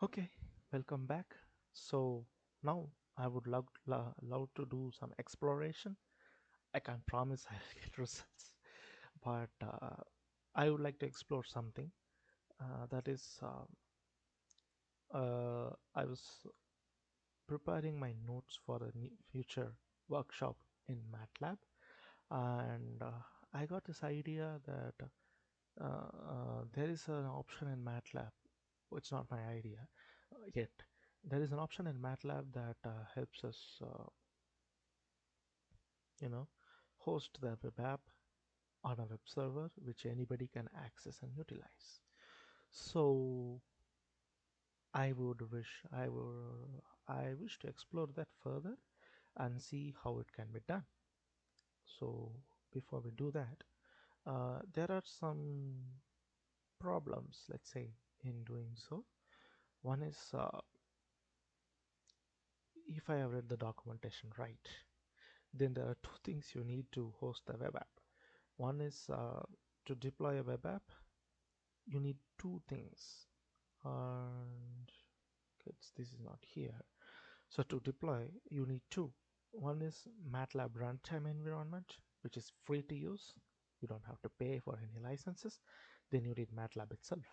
Okay, welcome back. So now I would love to do some exploration. I can't promise I'll get results, but I would like to explore something. That is, I was preparing my notes for a future workshop in MATLAB, and I got this idea that there is an option in MATLAB. It's not my idea yet. There is an option in MATLAB that helps us, you know, host the web app on a web server which anybody can access and utilize. So I wish to explore that further and see how it can be done. So before we do that, there are some problems, let's say, in doing so. One is, if I have read the documentation right, then there are two things you need to host the web app. One is, to deploy a web app, you need two things. And this is not here. So to deploy, you need two. One is MATLAB runtime environment, which is free to use. You don't have to pay for any licenses. Then you need MATLAB itself,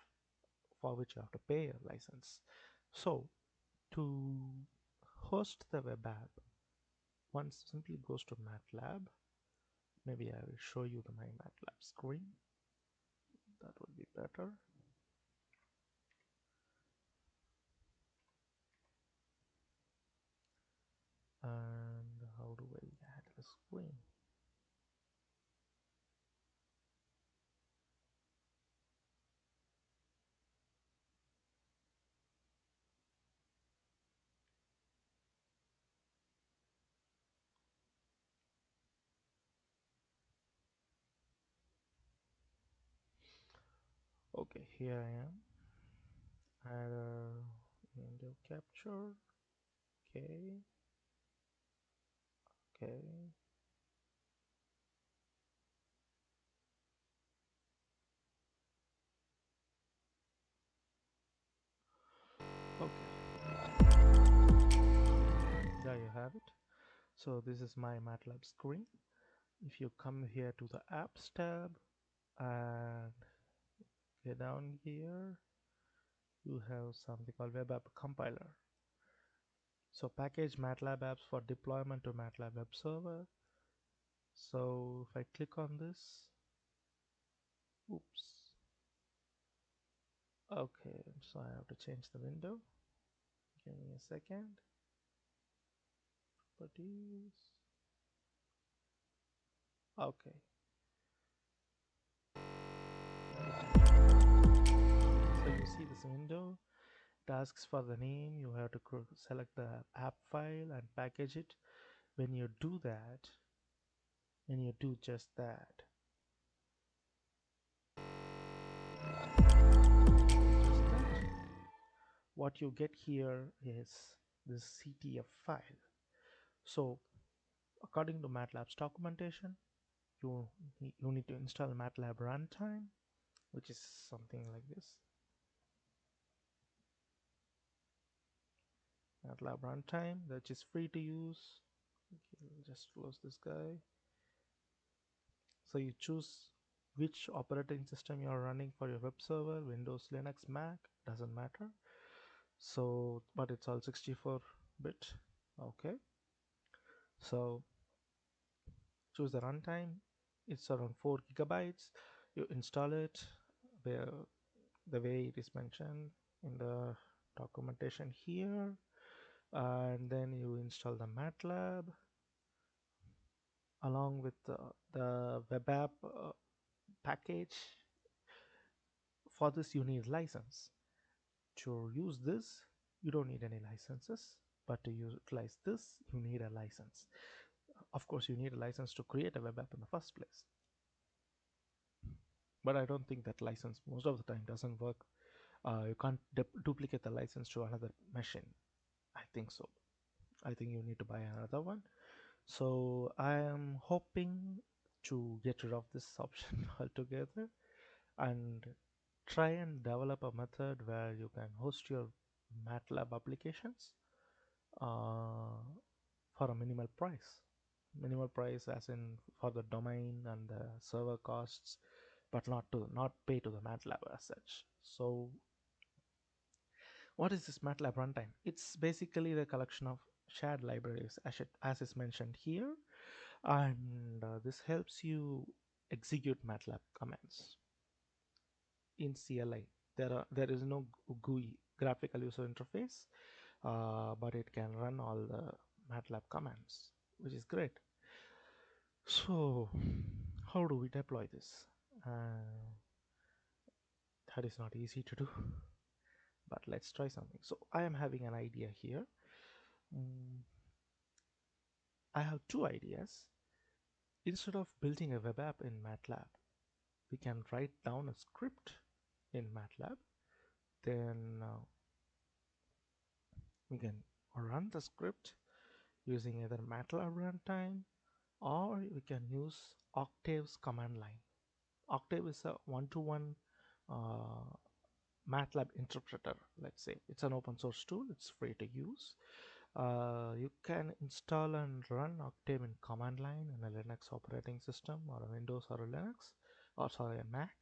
for which you have to pay a license. So to host the web app, one simply goes to MATLAB. Maybe I will show you my MATLAB screen. That would be better. And how do I add the screen? Okay, here I am. Add a window capture. Okay, okay. Okay, there you have it. So this is my MATLAB screen. If you come here to the apps tab and get down here, you have something called web app compiler. So package MATLAB apps for deployment to MATLAB web server. So if I click on this, oops. Okay, so I have to change the window. Give me a second. Properties. Okay. So you see this window. It asks for the name. You have to select the app file and package it. When you do that, when you do just that, what you get here is this CTF file. So according to MATLAB's documentation, you you need to install MATLAB runtime, which is something like this. MATLAB runtime, that is free to use. Okay, I'll just close this guy. So you choose which operating system you are running for your web server, Windows, Linux, Mac, doesn't matter. So, but it's all 64-bit. Okay. So choose the runtime. It's around 4 gigabytes. You install it where the way it is mentioned in the documentation here, and then you install the MATLAB along with the web app package. For this you need license. To use this you don't need any licenses, but to utilize this you need a license. Of course you need a license to create a web app in the first place, but I don't think that license most of the time doesn't work. You can't duplicate the license to another machine. I think so. I think you need to buy another one. So I am hoping to get rid of this option altogether and try and develop a method where you can host your MATLAB applications uh, for a minimal price. Minimal price as in for the domain and the server costs, but not pay to the MATLAB as such. So what is this MATLAB runtime? It's basically the collection of shared libraries as is mentioned here, and this helps you execute MATLAB commands in CLI. There is no GUI, graphical user interface, but it can run all the MATLAB commands, which is great. So how do we deploy this? That is not easy to do, but let's try something. So I am having an idea here. Mm, I have two ideas. Instead of building a web app in MATLAB, we can write down a script in MATLAB. Then we can run the script using either MATLAB runtime, or we can use Octave's command line. Octave is a one-to-one uh, MATLAB interpreter. Let's say it's an open source tool, it's free to use. You can install and run Octave in command line in a Linux operating system or a Windows or a Linux, or sorry, a Mac.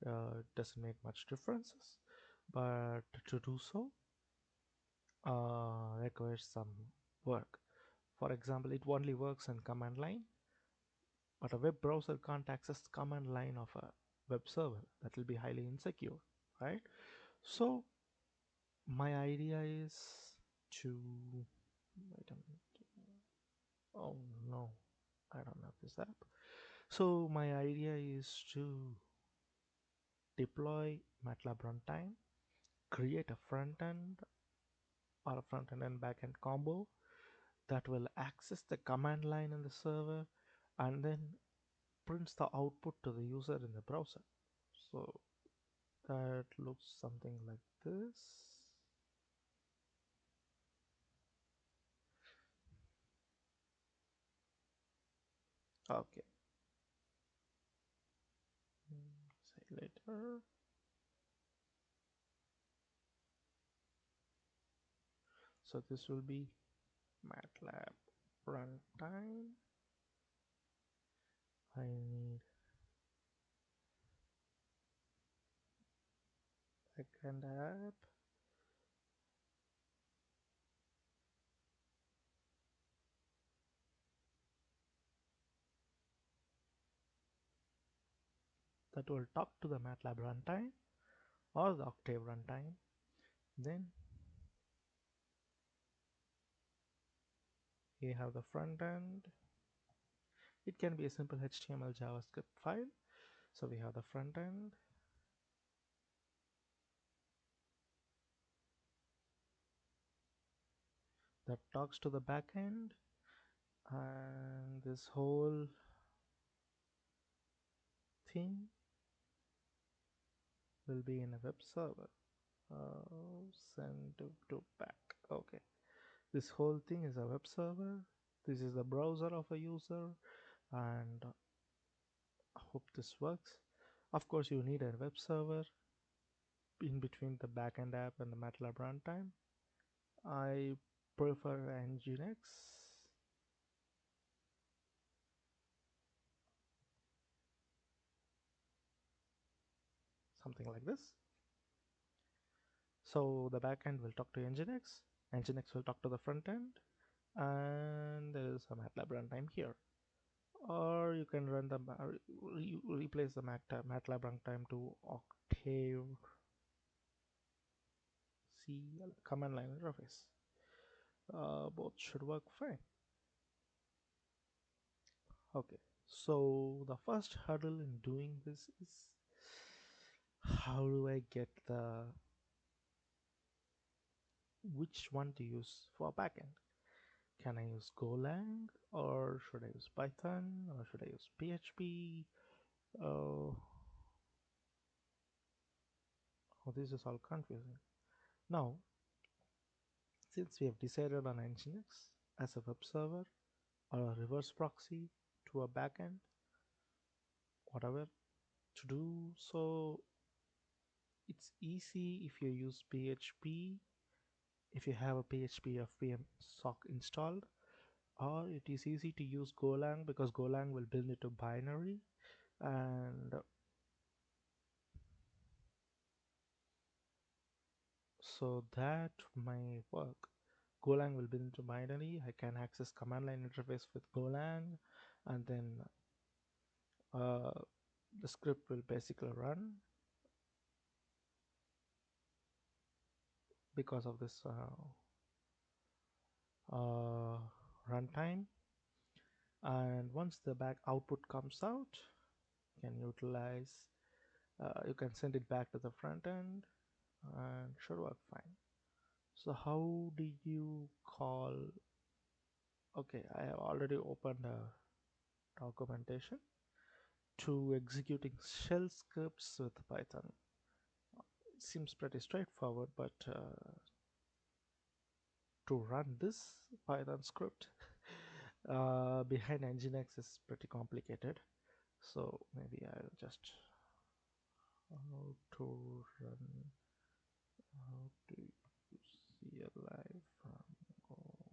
It doesn't make much differences, but to do so requires some work. For example, it only works in command line, but a web browser can't access the command line of a web server. That will be highly insecure, right? So my idea is to wait a minute. Oh no, I don't have this app. So my idea is to deploy MATLAB runtime, create a front end or a front end and back end combo that will access the command line in the server and then prints the output to the user in the browser. So that looks something like this. Okay. Say later. So this will be MATLAB runtime. I need backend app. That will talk to the MATLAB runtime or the Octave runtime. Then we have the front end. It can be a simple HTML JavaScript file. So we have the front end. That talks to the back end, and this whole thing will be in a web server. Send to back. Okay, this whole thing is a web server. This is the browser of a user, and I hope this works. Of course, you need a web server in between the backend app and the MATLAB runtime. I prefer Nginx. Something like this. So the backend will talk to Nginx. Nginx will talk to the front end, and there is a MATLAB runtime here. Or you can run the replace the MATLAB runtime to Octave C command line interface. Both should work fine. Okay, so the first hurdle in doing this is how do I get the which one to use for backend? Can I use Golang, or should I use Python, or should I use PHP? Oh, oh, this is all confusing. Now, since we have decided on Nginx as a web server or a reverse proxy to a backend, whatever to do, so it's easy if you use PHP if you have a PHP FPM sock installed, or it is easy to use Golang because Golang will build it to binary, and so that may work. Golang will build into binary. I can access command line interface with Golang, and then uh, the script will basically run because of this uh, runtime. And once the back output comes out, you can utilize. You can send it back to the front end, and should work fine. So how do you call? Okay, I have already opened a documentation to executing shell scripts with Python. It seems pretty straightforward, but to run this Python script behind Nginx is pretty complicated. So maybe I'll just how to run how to CLI from Golang.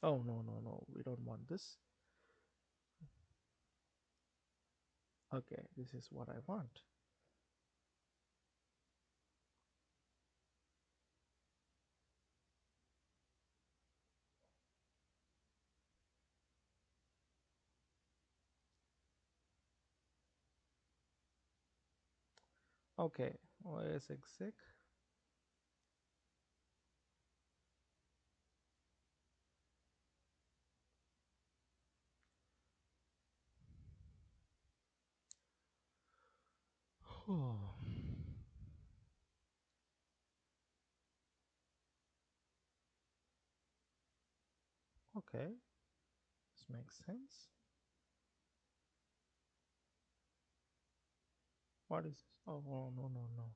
Oh no, we don't want this. Okay, this is what I want. Okay, OS exec. Oh, okay, this makes sense. What is this? Oh, no.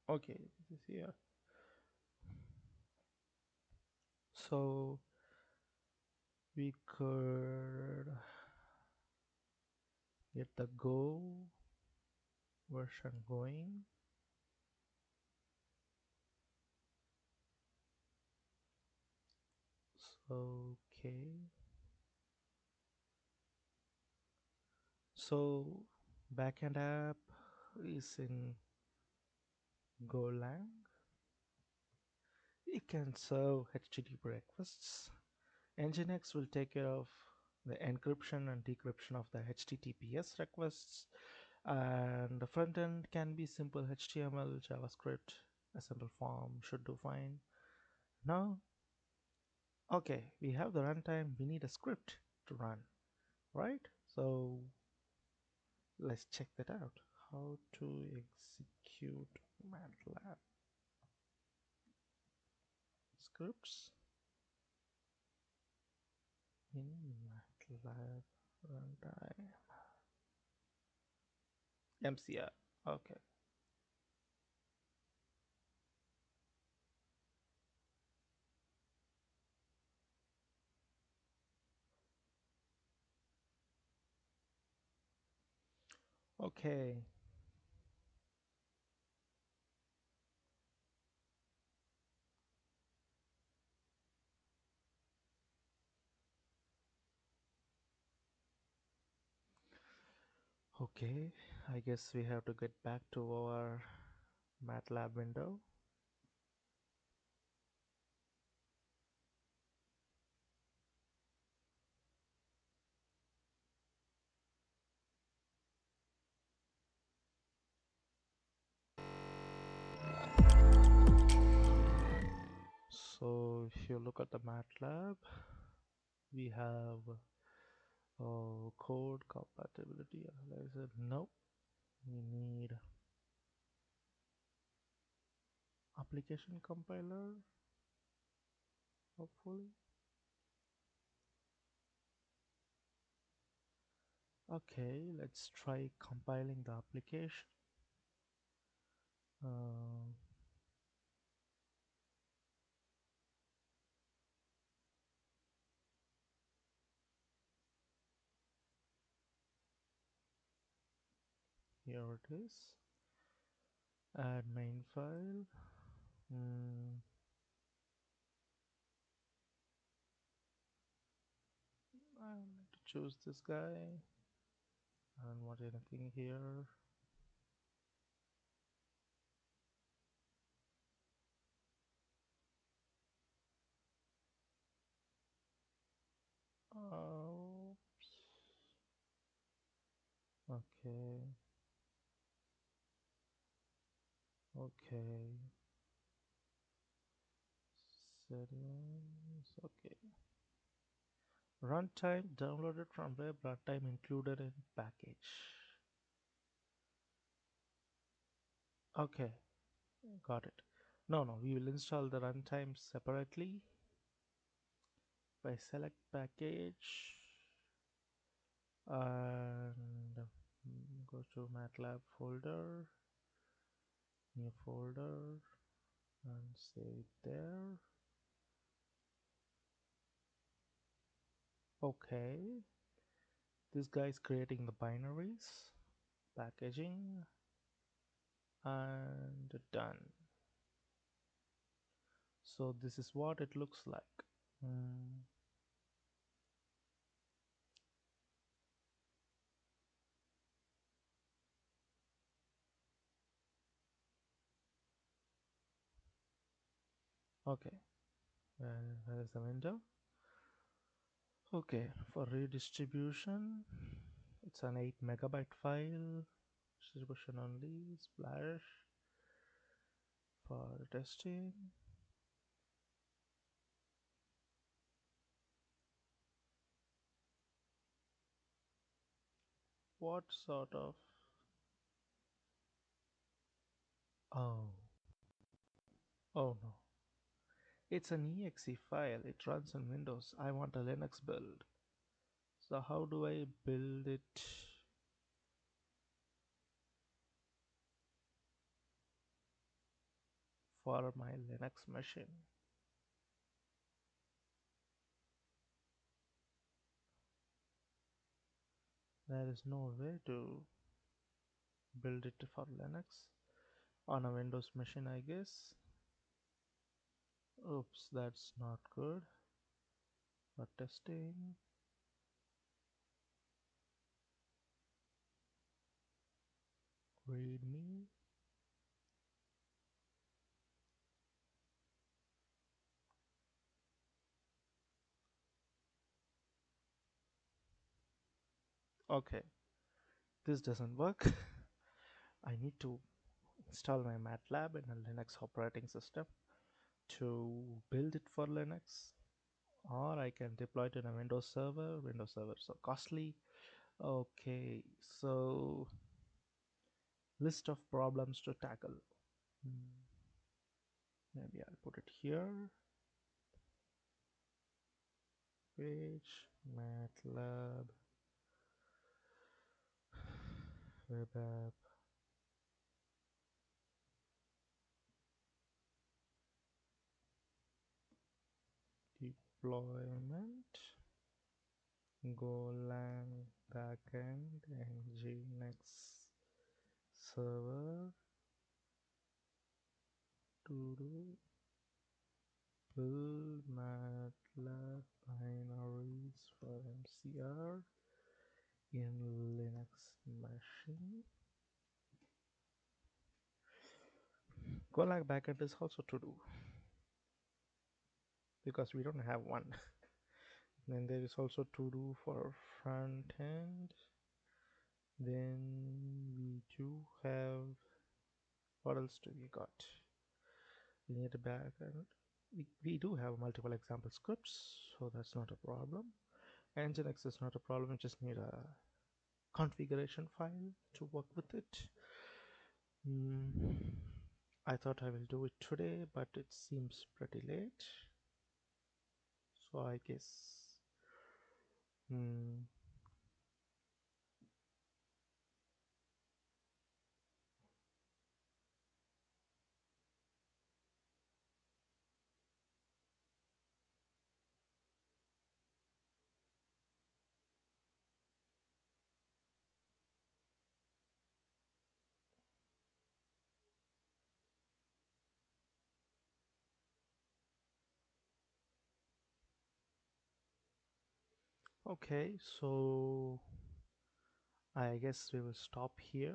Okay, this is here. So we could get the Go version going. So, okay. So backend app is in Golang. It can serve HTTP requests. Nginx will take care of the encryption and decryption of the HTTPS requests, and the front end can be simple HTML, JavaScript, assemble form should do fine. Now, okay, we have the runtime, we need a script to run, right? So let's check that out. How to execute MATLAB scripts in MATLAB runtime. MCR. Okay. Okay. Okay. I guess we have to get back to our MATLAB window. So if you look at the MATLAB, we have code compatibility analyzer. Nope. We need application compiler, hopefully. Okay, let's try compiling the application. Uh, Here it is. Add main file. Hmm, I need to choose this guy. I don't want anything here. Oh, okay, okay. Settings, okay. Runtime downloaded from web, runtime included in package. Okay, got it. No, no, we will install the runtime separately by select package and go to MATLAB folder, new folder, and save it there. Okay, this guy is creating the binaries, packaging, and done. So this is what it looks like. Mm, okay, where is the window? Okay, for redistribution, it's an 8 megabyte file, distribution only, splash for testing. What sort of? Oh, oh no. It's an exe file. It runs on Windows. I want a Linux build. So how do I build it for my Linux machine? There is no way to build it for Linux on a Windows machine, I guess. Oops, that's not good. For testing, readme. Okay, this doesn't work. I need to install my MATLAB in a Linux operating system to build it for Linux, or I can deploy it in a Windows server. Windows server is so costly. Okay, so list of problems to tackle. Hmm, maybe I'll put it here. Page, MATLAB, web app, deployment, Golang backend, and Gnex server to do build MATLAB binaries for MCR in Linux machine. Golang backend is also to do because we don't have one. Then there is also to do for front end. Then we do have, what else do we got? We need a backend. We do have multiple example scripts, so that's not a problem. Nginx is not a problem. We just need a configuration file to work with it. I thought I will do it today, but it seems pretty late. So I guess mm, Okay, so I guess we will stop here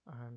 and